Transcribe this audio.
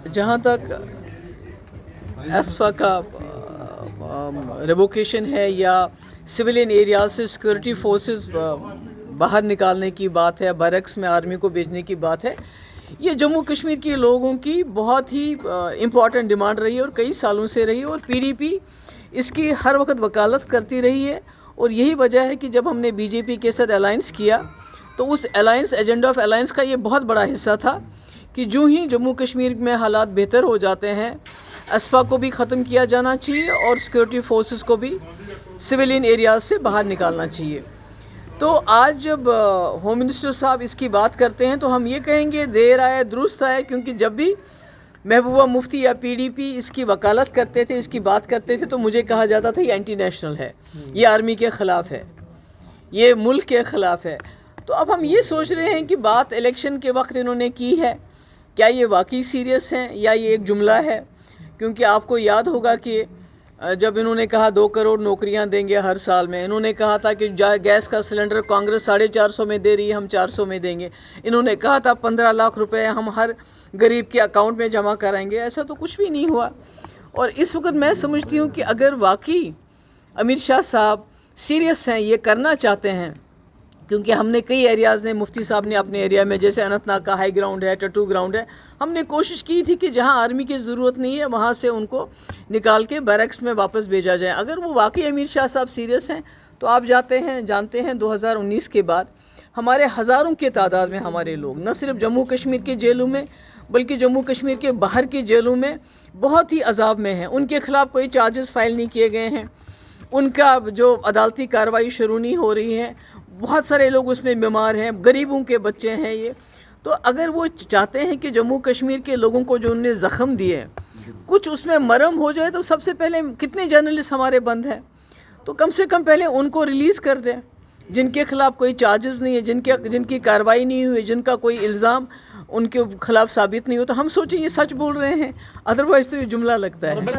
جہاں تک ایسفا کا ریووکیشن ہے یا سویلین ایریاز سے سیکورٹی فورسز باہر نکالنے کی بات ہے، بیرکس میں آرمی کو بھیجنے کی بات ہے، یہ جموں کشمیر کے لوگوں کی بہت ہی امپورٹنٹ ڈیمانڈ رہی ہے اور کئی سالوں سے رہی ہے، اور پی ڈی پی اس کی ہر وقت وکالت کرتی رہی ہے. اور یہی وجہ ہے کہ جب ہم نے بی جے پی کے ساتھ الائنس کیا تو اس الائنس ایجنڈا آف الائنس کا یہ بہت بڑا حصہ تھا کہ جو ہی جموں کشمیر میں حالات بہتر ہو جاتے ہیں، اسفا کو بھی ختم کیا جانا چاہیے اور سیکورٹی فورسز کو بھی سویلین ایریاز سے باہر نکالنا چاہیے. تو آج جب ہوم منسٹر صاحب اس کی بات کرتے ہیں تو ہم یہ کہیں گے دیر آئے درست آئے، کیونکہ جب بھی محبوبہ مفتی یا پی ڈی پی اس کی وکالت کرتے تھے، اس کی بات کرتے تھے، تو مجھے کہا جاتا تھا یہ اینٹی نیشنل ہے، یہ آرمی کے خلاف ہے، یہ ملک کے خلاف ہے. تو اب ہم یہ سوچ رہے ہیں کہ بات الیکشن کے وقت انہوں نے کی ہے، کیا یہ واقعی سیریس ہیں یا یہ ایک جملہ ہے؟ کیونکہ آپ کو یاد ہوگا کہ جب انہوں نے کہا 2 کروڑ نوکریاں دیں گے ہر سال میں، انہوں نے کہا تھا کہ گیس کا سلنڈر کانگریس 450 میں دے رہی ہے، ہم 400 میں دیں گے. انہوں نے کہا تھا 15 لاکھ روپے ہم ہر غریب کے اکاؤنٹ میں جمع کرائیں گے. ایسا تو کچھ بھی نہیں ہوا. اور اس وقت میں سمجھتی ہوں کہ اگر واقعی امیر شاہ صاحب سیریس ہیں، یہ کرنا چاہتے ہیں، کیونکہ ہم نے کئی ایریاز نے، مفتی صاحب نے اپنے ایریا میں، جیسے اننت ناگ کا ہائی گراؤنڈ ہے، ٹٹو گراؤنڈ ہے، ہم نے کوشش کی تھی کہ جہاں آرمی کی ضرورت نہیں ہے وہاں سے ان کو نکال کے بیرکس میں واپس بھیجا جائے. اگر وہ واقعی امیر شاہ صاحب سیریس ہیں تو آپ جانتے ہیں 2019 کے بعد ہمارے ہزاروں کی تعداد میں ہمارے لوگ نہ صرف جموں کشمیر کے جیلوں میں بلکہ جموں کشمیر کے باہر کی جیلوں میں بہت ہی عذاب میں ہیں. ان کے خلاف کوئی چارجز فائل نہیں کیے گئے ہیں، ان کا جو عدالتی کارروائی شروع نہیں ہو رہی ہے، بہت سارے لوگ اس میں بیمار ہیں، غریبوں کے بچے ہیں یہ. تو اگر وہ چاہتے ہیں کہ جموں کشمیر کے لوگوں کو جو انہوں نے زخم دیے کچھ اس میں مرہم ہو جائے، تو سب سے پہلے کتنے جرنلسٹ ہمارے بند ہیں، تو کم سے کم پہلے ان کو ریلیز کر دیں جن کے خلاف کوئی چارجز نہیں ہے، جن کی کارروائی نہیں ہوئی، جن کا کوئی الزام ان کے خلاف ثابت نہیں ہو. تو ہم سوچیں یہ سچ بول رہے ہیں، ادروائز تو یہ جملہ لگتا ہے.